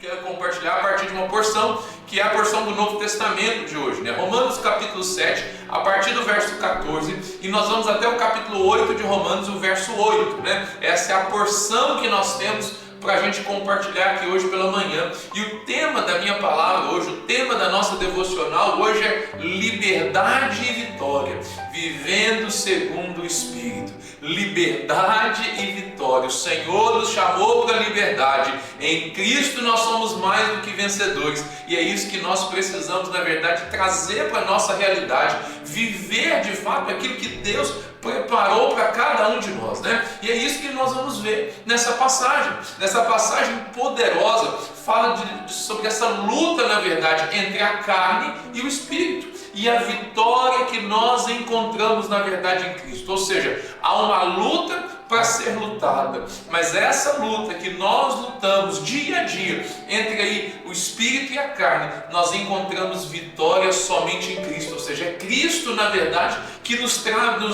quero compartilhar a partir de uma porção que é a porção do Novo Testamento de hoje, né? Romanos capítulo 7, a partir do verso 14, e nós vamos até o capítulo 8 de Romanos, o verso 8, né? Essa é a porção que nós temos para a gente compartilhar aqui hoje pela manhã. E o tema da minha palavra hoje, o tema da nossa devocional hoje é liberdade e vitória, vivendo segundo o Espírito. Liberdade e vitória. O Senhor nos chamou para a liberdade. Em Cristo nós somos mais do que vencedores. E é isso que nós precisamos, na verdade, trazer para a nossa realidade, viver de fato aquilo que Deus preparou para cada um de nós, né? E é isso que nós vamos ver nessa passagem. Nessa passagem poderosa, fala sobre essa luta, na verdade, entre a carne e o Espírito. E a vitória que nós encontramos, na verdade, em Cristo. Ou seja, há uma luta para ser lutada, mas essa luta que nós lutamos dia a dia entre aí o Espírito e a carne, nós encontramos vitória somente em Cristo. Ou seja, é Cristo, na verdade, que nos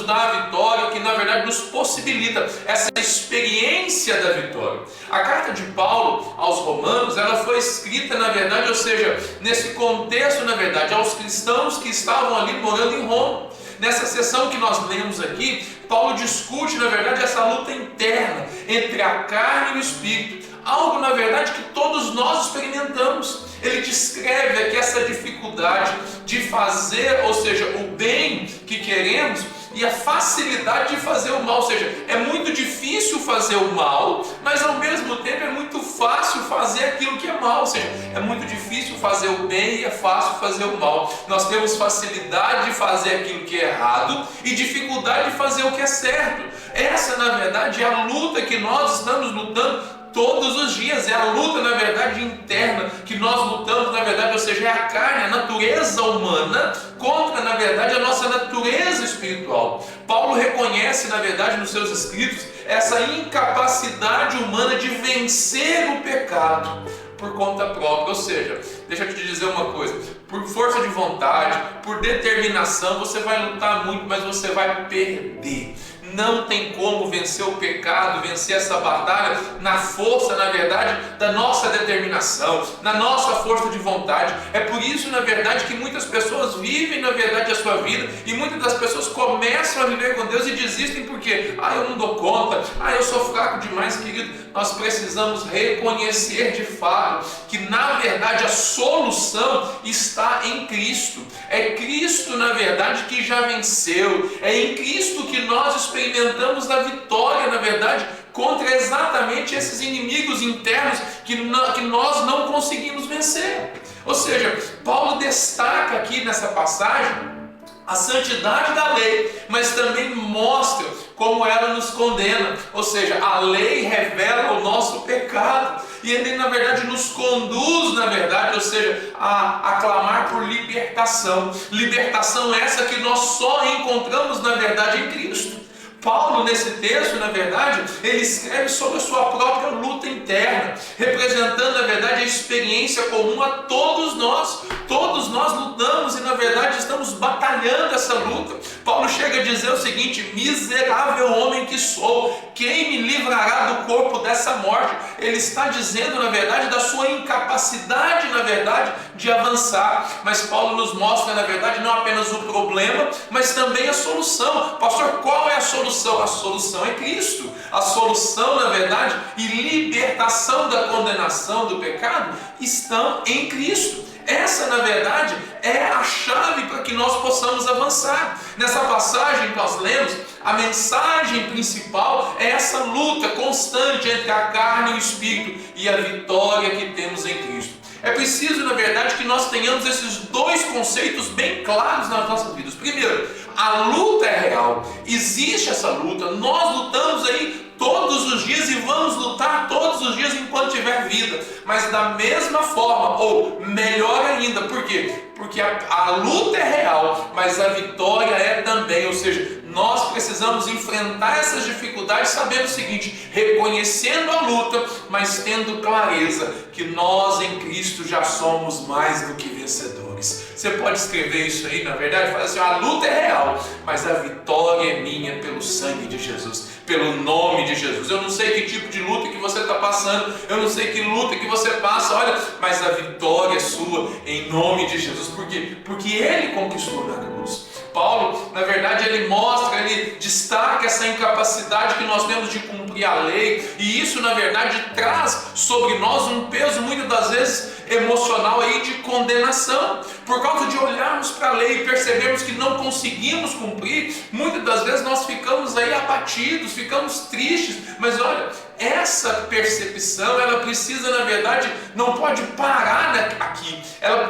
dá a vitória, que na verdade nos possibilita essa experiência da vitória. A carta de Paulo aos Romanos, ela foi escrita, na verdade, ou seja, nesse contexto, na verdade, aos cristãos que estavam ali morando em Roma. Nessa sessão que nós lemos aqui, Paulo discute, na verdade, essa luta interna entre a carne e o Espírito. Algo, na verdade, que todos nós experimentamos. Ele descreve aqui essa dificuldade de fazer, ou seja, o bem que queremos e a facilidade de fazer o mal. Ou seja, é muito difícil fazer o mal, mas ao mesmo tempo é muito fácil fazer aquilo que é mal. Ou seja, é muito difícil fazer o bem e é fácil fazer o mal. Nós temos facilidade de fazer aquilo que é errado e dificuldade de fazer o que é certo. Essa, na verdade, é a luta que nós estamos lutando todos os dias. É a luta, na verdade, interna que nós lutamos, na verdade, ou seja, é a carne, a natureza humana contra, na verdade, a nossa natureza espiritual. Paulo reconhece, na verdade, nos seus escritos, essa incapacidade humana de vencer o pecado por conta própria. Ou seja, deixa eu te dizer uma coisa, por força de vontade, por determinação, você vai lutar muito, mas você vai perder. Não tem como vencer o pecado, vencer essa batalha na força, na verdade, da nossa determinação, na nossa força de vontade. É por isso, na verdade, que muitas pessoas vivem, na verdade, a sua vida, e muitas das pessoas começam a viver com Deus e desistem porque, eu não dou conta, eu sou fraco demais, querido. Nós precisamos reconhecer de fato que, na verdade, a solução está em Cristo. É Cristo, na verdade, que já venceu. É em Cristo que nós experimentamos a vitória, na verdade, contra exatamente esses inimigos internos que nós não conseguimos vencer. Ou seja, Paulo destaca aqui nessa passagem a santidade da lei, mas também mostra como ela nos condena. Ou seja, a lei revela o nosso pecado e ele, na verdade, nos conduz, na verdade, ou seja, a clamar por libertação. Libertação essa que nós só encontramos, na verdade, em Cristo. Paulo, nesse texto, na verdade, ele escreve sobre a sua própria luta interna, representando, na verdade, a experiência comum a todos nós. Todos nós lutamos e, na verdade, estamos batalhando essa luta. Paulo chega a dizer o seguinte: miserável homem que sou, quem me livrará do corpo dessa morte? Ele está dizendo, na verdade, da sua incapacidade, na verdade, de avançar. Mas Paulo nos mostra, na verdade, não apenas o problema, mas também a solução. Pastor, qual é a solução? A solução é Cristo. A solução, na verdade, e libertação da condenação do pecado estão em Cristo. Essa, na verdade, é a chave para que nós possamos avançar. Nessa passagem que nós lemos, a mensagem principal é essa luta constante entre a carne e o Espírito e a vitória que temos em Cristo. É preciso, na verdade, que nós tenhamos esses dois conceitos bem claros nas nossas vidas. Primeiro, a luta é real, existe essa luta, nós lutamos aí todos os dias e vamos lutar todos os dias enquanto tiver vida, mas da mesma forma, ou melhor ainda, por quê? Porque a luta é real, mas a vitória é também. Ou seja, nós precisamos enfrentar essas dificuldades sabendo o seguinte, reconhecendo a luta, mas tendo clareza que nós em Cristo já somos mais do que vencedores. vencedores. Você pode escrever isso aí, na verdade, fala assim: a luta é real, mas a vitória é minha pelo sangue de Jesus, pelo nome de Jesus. Eu não sei que tipo de luta que você está passando, eu não sei que luta que você passa, olha, mas a vitória é sua em nome de Jesus. Por quê? Porque Ele conquistou na cruz. Paulo, na verdade, ele mostra, ele destaca essa incapacidade que nós temos de cumprir a lei, e isso, na verdade, traz sobre nós um peso, muitas das vezes, emocional aí de condenação, por causa de olharmos para a lei e percebermos que não conseguimos cumprir. Muitas das vezes nós ficamos aí abatidos, ficamos tristes, mas olha, essa percepção, ela precisa, na verdade, não pode parar aqui.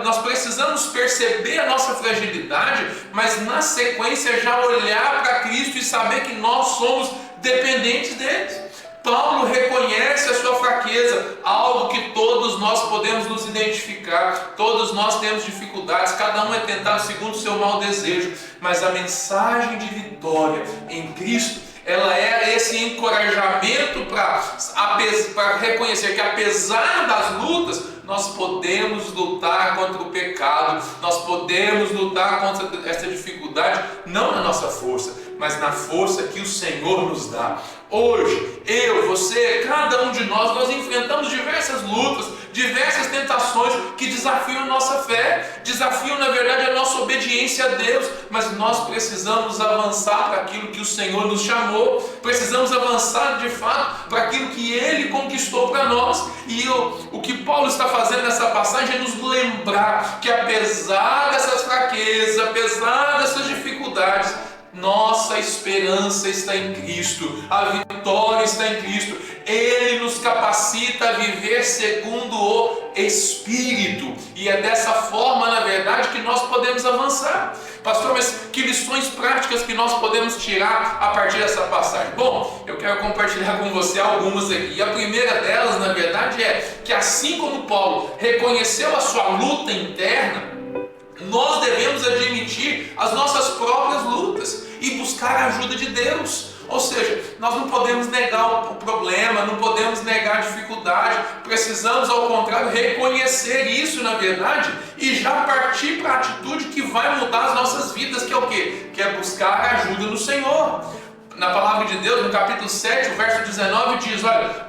Nós precisamos perceber a nossa fragilidade, mas na sequência já olhar para Cristo e saber que nós somos dependentes dele. Paulo reconhece a sua fraqueza, algo que todos nós podemos nos identificar, todos nós temos dificuldades, cada um é tentado segundo o seu mau desejo, mas a mensagem de vitória em Cristo, ela é esse encorajamento para reconhecer que apesar das lutas, nós podemos lutar contra o pecado, nós podemos lutar contra essa dificuldade, não na nossa força, mas na força que o Senhor nos dá. Hoje, eu, você, cada um de nós enfrentamos diversas lutas, diversas tentações que desafiam a nossa fé, desafiam, na verdade, a nossa obediência a Deus, mas nós precisamos avançar para aquilo que o Senhor nos chamou, precisamos avançar de fato para aquilo que Ele conquistou para nós. E o que Paulo está fazendo nessa passagem é nos lembrar que apesar dessas fraquezas, apesar dessas dificuldades, nossa esperança está em Cristo, a vitória está em Cristo. Ele nos capacita a viver segundo o Espírito, e é dessa forma, na verdade, que nós podemos avançar. Pastor, mas que lições práticas que nós podemos tirar a partir dessa passagem? Bom, eu quero compartilhar com você algumas aqui. E a primeira delas, na verdade, é que assim como Paulo reconheceu a sua luta interna, nós devemos admitir as nossas próprias lutas e buscar a ajuda de Deus. Ou seja, nós não podemos negar o problema, não podemos negar a dificuldade, precisamos, ao contrário, reconhecer isso, na verdade, e já partir para a atitude que vai mudar as nossas vidas, que é o quê? Que é buscar a ajuda no Senhor. Na palavra de Deus, no capítulo 7, o verso 19 diz: olha,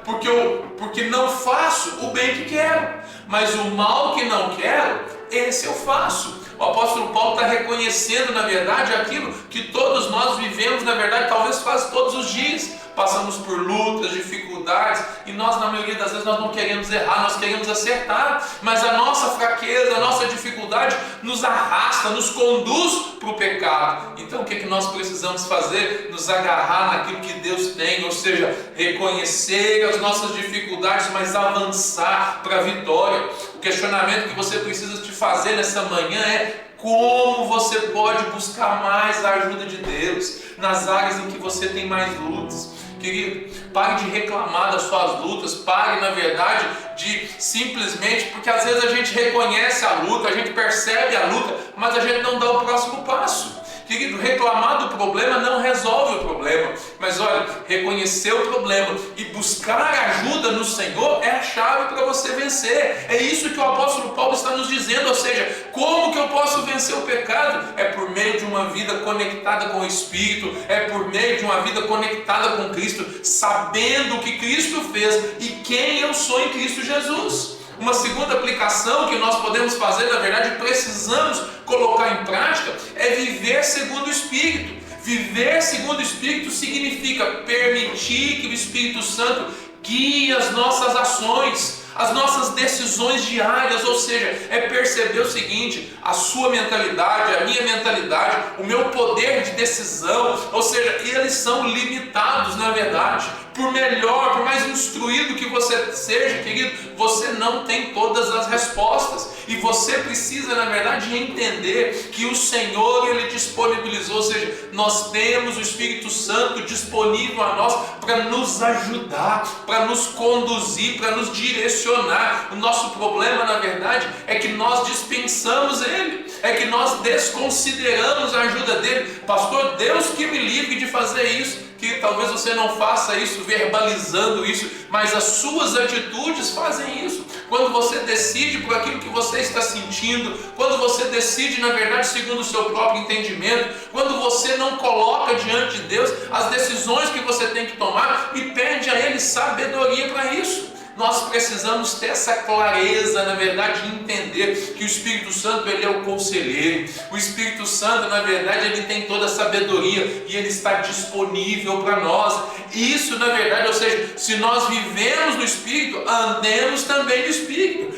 porque não faço o bem que quero, mas o mal que não quero, esse eu faço. O apóstolo Paulo está reconhecendo, na verdade, aquilo que todos nós vivemos, na verdade, talvez quase todos os dias. Passamos por lutas, dificuldades, e nós, na maioria das vezes, nós não queremos errar, nós queremos acertar, mas a nossa fraqueza, a nossa dificuldade nos arrasta, nos conduz para o pecado. Então o que nós precisamos fazer? Nos agarrar naquilo que Deus tem, ou seja, reconhecer as nossas dificuldades, mas avançar para a vitória. O questionamento que você precisa te fazer nessa manhã é: como você pode buscar mais a ajuda de Deus nas áreas em que você tem mais lutas? Querido, pare de reclamar das suas lutas, pare, na verdade, de simplesmente, porque às vezes a gente reconhece a luta, a gente percebe a luta, mas a gente não dá o próximo passo. Querido, reclamar do problema não resolve o problema, mas olha, reconhecer o problema e buscar ajuda no Senhor é a chave para você vencer. É isso que o apóstolo Paulo está nos dizendo, ou seja, como que eu posso vencer o pecado? É por meio de uma vida conectada com o Espírito, é por meio de uma vida conectada com Cristo, sabendo o que Cristo fez e quem eu sou em Cristo Jesus. Uma segunda aplicação que nós podemos fazer, na verdade, precisamos colocar em prática, é viver segundo o Espírito. Viver segundo o Espírito significa permitir que o Espírito Santo guie as nossas ações, as nossas decisões diárias, ou seja, é perceber o seguinte: a sua mentalidade, a minha mentalidade, o meu poder de decisão, ou seja, eles são limitados, na verdade. Por melhor, por mais instruído que você seja, querido, você não tem todas as respostas, e você precisa, na verdade, entender que o Senhor, Ele disponibilizou, ou seja, nós temos o Espírito Santo disponível a nós para nos ajudar, para nos conduzir, para nos direcionar. O nosso problema, na verdade, é que nós dispensamos Ele, é que nós desconsideramos a ajuda dEle. Pastor, Deus que me livre de fazer isso. Que talvez você não faça isso verbalizando isso, mas as suas atitudes fazem isso. quando você decide por aquilo que você está sentindo, quando você decide, na verdade, segundo o seu próprio entendimento, quando você não coloca diante de Deus as decisões que você tem que tomar e pede a Ele sabedoria para isso. Nós precisamos ter essa clareza, na verdade, de entender que o Espírito Santo, ele é o conselheiro. O Espírito Santo, na verdade, ele tem toda a sabedoria e ele está disponível para nós. Isso, na verdade, ou seja, se nós vivemos no Espírito, andemos também no Espírito.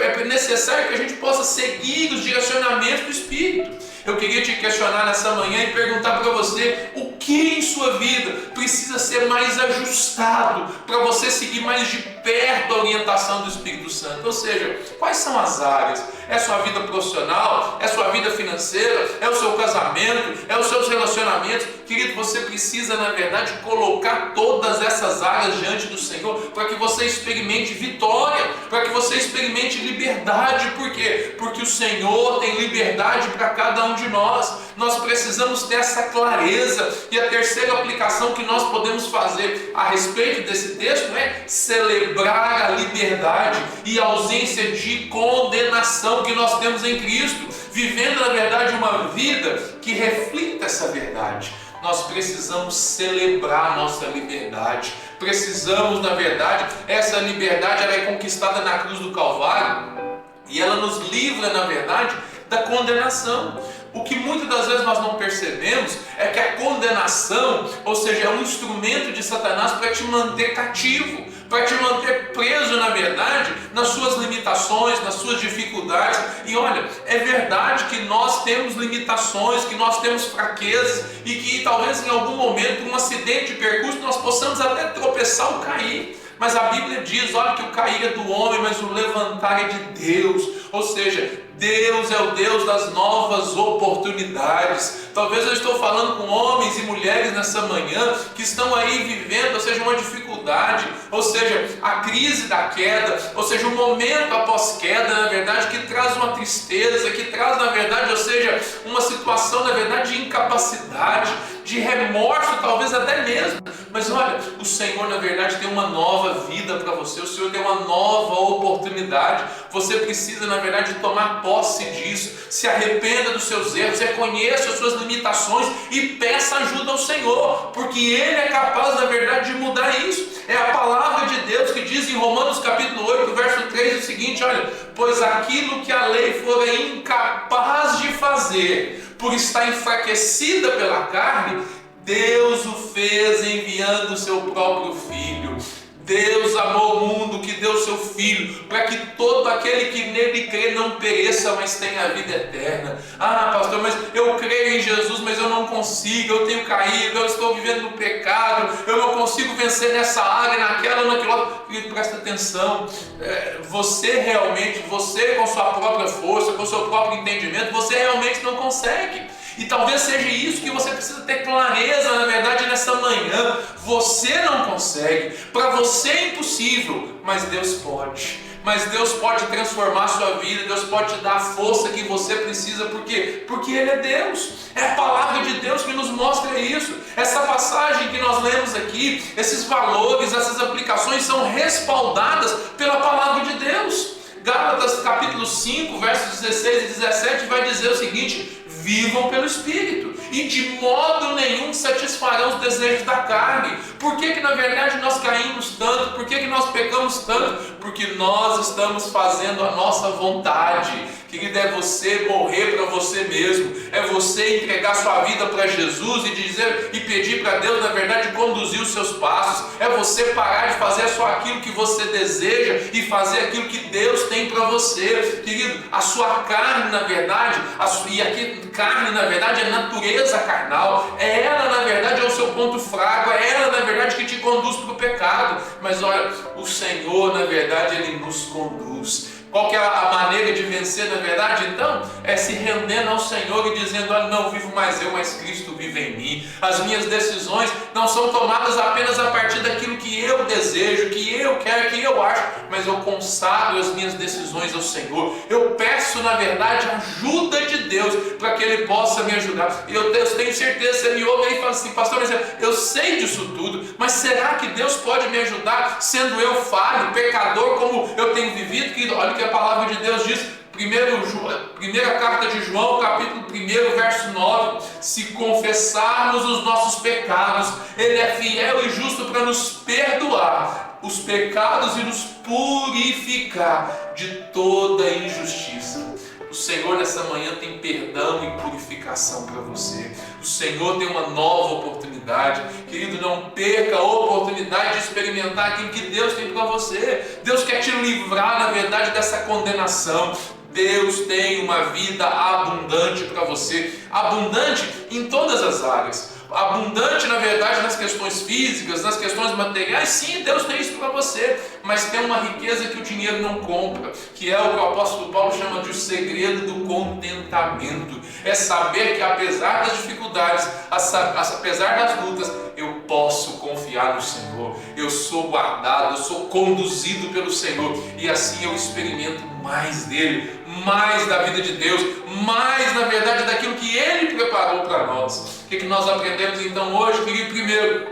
É necessário que a gente possa seguir os direcionamentos do Espírito. Eu queria te questionar nessa manhã e perguntar para você o que em sua vida precisa ser mais ajustado para você seguir mais de perto a orientação do Espírito Santo. Ou seja, quais são as áreas? É sua vida profissional? É sua vida financeira? É o seu casamento? É os seus relacionamentos? Querido, você precisa, na verdade, colocar todas essas áreas diante do Senhor para que você experimente vitória, para que você experimente liberdade. Por quê? Porque o Senhor tem liberdade para cada um de nós. Nós precisamos ter essa clareza. E a terceira aplicação que nós podemos fazer a respeito desse texto é celebrar a liberdade e a ausência de condenação que nós temos em Cristo, vivendo, na verdade, uma vida que reflita essa verdade. Nós precisamos celebrar a nossa liberdade. Precisamos, na verdade, essa liberdade ela é conquistada na cruz do Calvário e ela nos livra, na verdade, da condenação. O que muitas das vezes nós não percebemos é que a condenação, ou seja, é um instrumento de Satanás para te manter cativo, para te manter preso, na verdade, nas suas limitações, nas suas dificuldades. E olha, é verdade que nós temos limitações, que nós temos fraquezas e que talvez em algum momento, um acidente de percurso, nós possamos até tropeçar ou cair. Mas a Bíblia diz, olha, que o cair é do homem, mas o levantar é de Deus. Ou seja, Deus é o Deus das novas oportunidades. Talvez eu estou falando com homens e mulheres nessa manhã que estão aí vivendo, ou seja, uma dificuldade, ou seja, a crise da queda, ou seja, o momento após queda, na verdade, que traz uma tristeza, que traz, na verdade, ou seja, uma situação, na verdade, de incapacidade, de remorso, talvez até mesmo. Mas olha, o Senhor, na verdade, tem uma nova vida para você, o Senhor tem uma nova oportunidade. Você precisa, na verdade, tomar posse disso. Se arrependa dos seus erros, reconheça as suas limitações e peça ajuda ao Senhor, porque Ele é capaz, na verdade, de mudar isso. É a palavra de Deus que diz em Romanos capítulo 8, verso 3 o seguinte, olha, pois aquilo que a lei fora incapaz de fazer, por estar enfraquecida pela carne, Deus o fez enviando o seu próprio Filho. Deus amou o mundo, que deu o seu Filho, para que todo aquele que nele crê não pereça, mas tenha a vida eterna. Ah, pastor, mas eu creio em Jesus, mas eu não consigo, eu tenho caído, eu estou vivendo no pecado, eu não consigo vencer nessa área, naquela, naquela. Querido, presta atenção, você realmente, você com sua própria força, com seu próprio entendimento, você realmente não consegue. E talvez seja isso que você precisa ter clareza, na verdade, nessa manhã. Você não consegue, para você é impossível, mas Deus pode. Mas Deus pode transformar a sua vida, Deus pode te dar a força que você precisa. Por quê? Porque Ele é Deus. É a palavra de Deus que nos mostra isso. Essa passagem que nós lemos aqui, esses valores, essas aplicações são respaldadas pela palavra de Deus. Gálatas capítulo 5, versos 16 e 17 vai dizer o seguinte: vivam pelo Espírito e de modo nenhum satisfarão os desejos da carne. Por que na verdade nós caímos tanto? Por que nós pecamos tanto? Porque nós estamos fazendo a nossa vontade. Querido, é você morrer para você mesmo, é você entregar sua vida para Jesus e dizer e pedir para Deus, na verdade, conduzir os seus passos. É você parar de fazer só aquilo que você deseja e fazer aquilo que Deus tem para você. Querido, a sua carne, na verdade, e aqui carne, na verdade, é natureza carnal. É ela, na verdade, é o seu ponto fraco. É ela, na verdade, que te conduz para o pecado. Mas olha, o Senhor, na verdade, Ele nos conduz. Qual que é a maneira de vencer, na verdade? Então, é se rendendo ao Senhor e dizendo: olha, não vivo mais eu, mas Cristo vive em mim. As minhas decisões não são tomadas apenas a partir daquilo que eu desejo, que eu quero, que eu acho, mas eu consagro as minhas decisões ao Senhor. Eu peço, na verdade, a ajuda de Deus para que Ele possa me ajudar. E eu tenho certeza, você me ouve aí e fala assim: pastor, eu sei disso tudo, mas será que Deus pode me ajudar sendo eu falho, pecador, como eu tenho vivido? Que olha o que a palavra de Deus diz, primeira carta de João, capítulo 1, verso 9: se confessarmos os nossos pecados, Ele é fiel e justo para nos perdoar os pecados e nos purificar de toda injustiça. O Senhor nessa manhã tem perdão e purificação para você. O Senhor tem uma nova oportunidade. Querido, não perca a oportunidade de experimentar aquilo que Deus tem para você. Deus quer te livrar, na verdade, dessa condenação. Deus tem uma vida abundante para você. Abundante em todas as áreas. Abundante, na verdade, nas questões físicas, nas questões materiais. Sim, Deus tem isso para você, mas tem uma riqueza que o dinheiro não compra, que é o que o apóstolo Paulo chama de o segredo do contentamento. É saber que apesar das dificuldades, apesar das lutas, eu posso confiar no Senhor. Eu sou guardado, eu sou conduzido pelo Senhor, e assim eu experimento mais dele, mais da vida de Deus, mais, na verdade, daquilo que Ele preparou para nós. O que nós aprendemos então hoje? Querido, primeiro,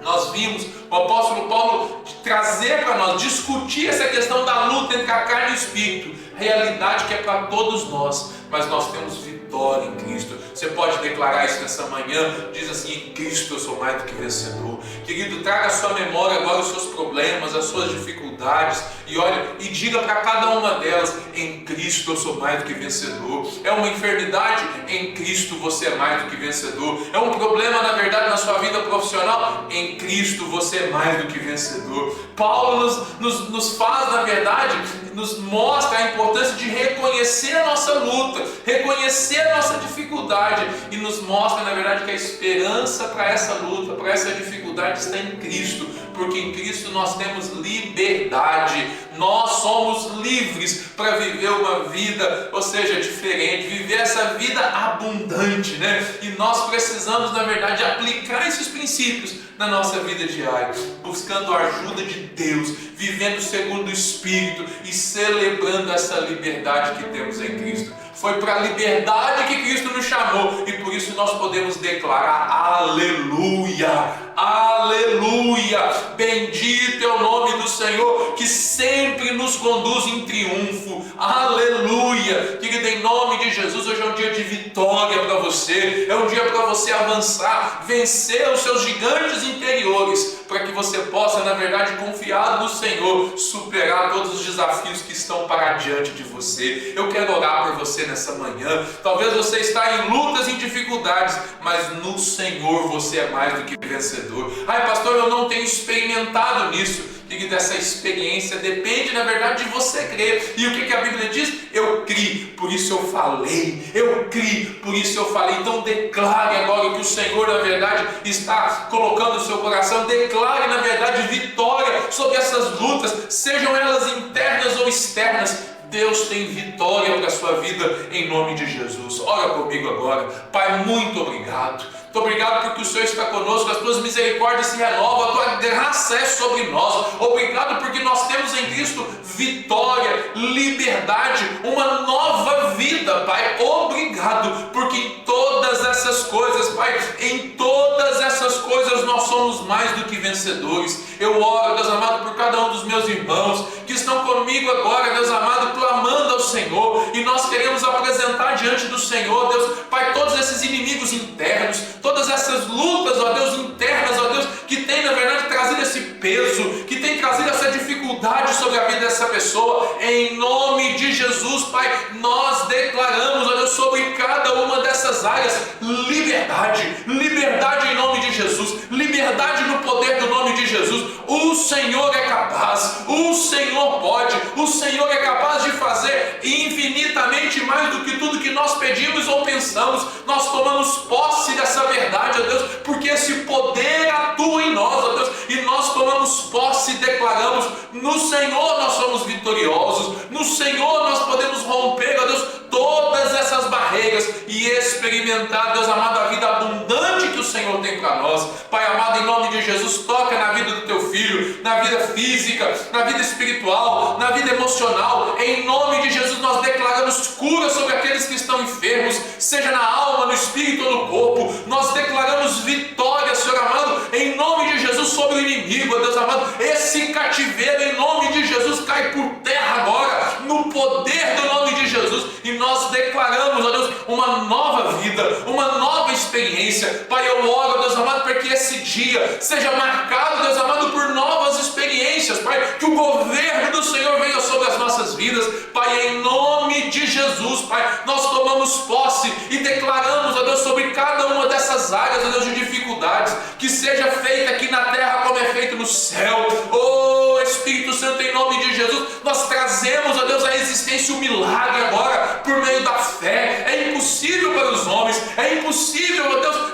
nós vimos o apóstolo Paulo trazer para nós, discutir essa questão da luta entre a carne e o espírito, realidade que é para todos nós, mas nós temos vitória em Cristo. Você pode declarar isso nessa manhã, diz assim: em Cristo eu sou mais do que vencedor. Querido, traga à sua memória agora os seus problemas, as suas dificuldades, e olha, e diga para cada uma delas: em Cristo eu sou mais do que vencedor. É uma enfermidade? Em Cristo você é mais do que vencedor. É um problema, na verdade, na sua vida profissional? Em Cristo você é mais do que vencedor. Paulo nos faz, na verdade, nos mostra a importância de reconhecer a nossa luta, reconhecer a nossa dificuldade, e nos mostra, na verdade, que a esperança para essa luta, para essa dificuldade está em Cristo, porque em Cristo nós temos liberdade, nós somos livres para viver uma vida, ou seja, diferente, viver essa vida abundante, né? E nós precisamos, na verdade, aplicar esses princípios na nossa vida diária, buscando a ajuda de Deus, vivendo segundo o Espírito e celebrando essa liberdade que temos em Cristo. Foi para a liberdade que Cristo nos chamou, e por isso nós podemos declarar: aleluia, aleluia, bendito é o nome do Senhor, que sempre nos conduz em triunfo, aleluia. Querido, em nome de Jesus, hoje é um dia de vitória para você, é um dia para você avançar, vencer os seus gigantes interiores, para que você possa, na verdade, confiado no Senhor, superar todos os desafios que estão para diante de você. Eu quero orar por você nessa manhã. Talvez você está em lutas e em dificuldades, mas no Senhor você é mais do que vencedor. Ai, pastor, eu não tenho experimentado nisso. Querido, essa experiência depende, na verdade, de você crer. E o que a Bíblia diz? Eu criei, por isso eu falei. Eu criei, por isso eu falei. Então declare agora o que o Senhor, na verdade, está colocando no seu coração. Declare, na verdade, vitória sobre essas lutas, sejam elas internas ou externas. Deus tem vitória para a sua vida, em nome de Jesus. Ora comigo agora. Pai, muito obrigado. Muito obrigado porque o Senhor está conosco, as tuas misericórdias se renovam, a tua graça é sobre nós. Obrigado porque nós temos em Cristo vitória, liberdade, uma nova vida, Pai. Obrigado porque em todas essas coisas, Pai, em todas essas coisas nós somos mais do que vencedores. Eu oro, Deus amado, por cada um dos meus irmãos que estão comigo agora, Deus amado, clamando ao Senhor, e nós queremos apresentar diante do Senhor, Deus, Pai, todos esses inimigos internos, todas essas lutas, ó Deus, internas, ó Deus, que tem, na verdade, trazido esse peso, que tem trazido essa dificuldade sobre a vida dessa pessoa. Em nome de Jesus, Pai, nós declaramos, ó Deus, sobre cada uma dessas áreas, liberdade, liberdade em nome de Jesus, liberdade no poder do nome de Jesus. O Senhor é capaz, o Senhor pode, o Senhor é capaz de fazer infinitamente mais do que tudo que nós pedimos ou pensamos. Nós tomamos posse dessa verdade, ó Deus, porque esse poder atua em nós, ó Deus, e nós tomamos posse e declaramos: no Senhor nós somos vitoriosos, vitoriosos. No Senhor nós podemos romper, ó Deus, todas essas barreiras e experimentar, Deus amado, a vida abundante que o Senhor tem para nós. Pai amado, em nome de Jesus, toca na vida do teu filho, na vida física, na vida espiritual, na vida emocional. Em nome de Jesus nós declaramos cura sobre aqueles que estão enfermos, seja na alma, no espírito ou no corpo. Nós declaramos vitória, Senhor amado, em nome de Jesus sobre o inimigo, ó Deus amado. Esse cativeiro, em nome de Jesus, cai por terra agora, no poder do nome de Jesus. E nós declaramos, ó Deus, uma nova vida, uma nova experiência. Pai, eu oro, Deus amado, para que esse dia seja marcado, Deus amado, por novas experiências. Pai, que o governo do Senhor venha sobre as nossas vidas. Pai, em nome de Jesus, Pai, nós tomamos posse e declaramos, ó Deus, sobre cada uma dessas áreas, ó Deus, de dificuldades, que seja feita aqui na terra como é feito no céu. Oh Espírito Santo, em nome de Jesus, nós trazemos, ó Deus, a existência, o milagre agora, por meio da fé. É impossível para os homens, é impossível, ó Deus,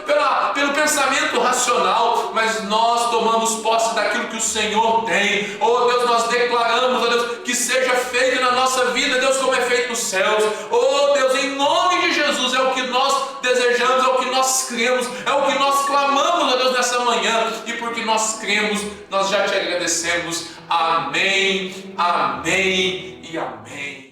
pelo pensamento racional, mas nós tomamos posse daquilo que o Senhor tem. Oh Deus, nós declaramos, ó Deus, que seja feito na nossa vida, Deus, como é feito nos céus. Oh Deus, em nome de Jesus, é o que nós desejamos, é o que nós cremos, é o que nós clamamos, ó Deus, nessa manhã, e porque nós cremos, nós já te agradecemos. Amém, amém e amém.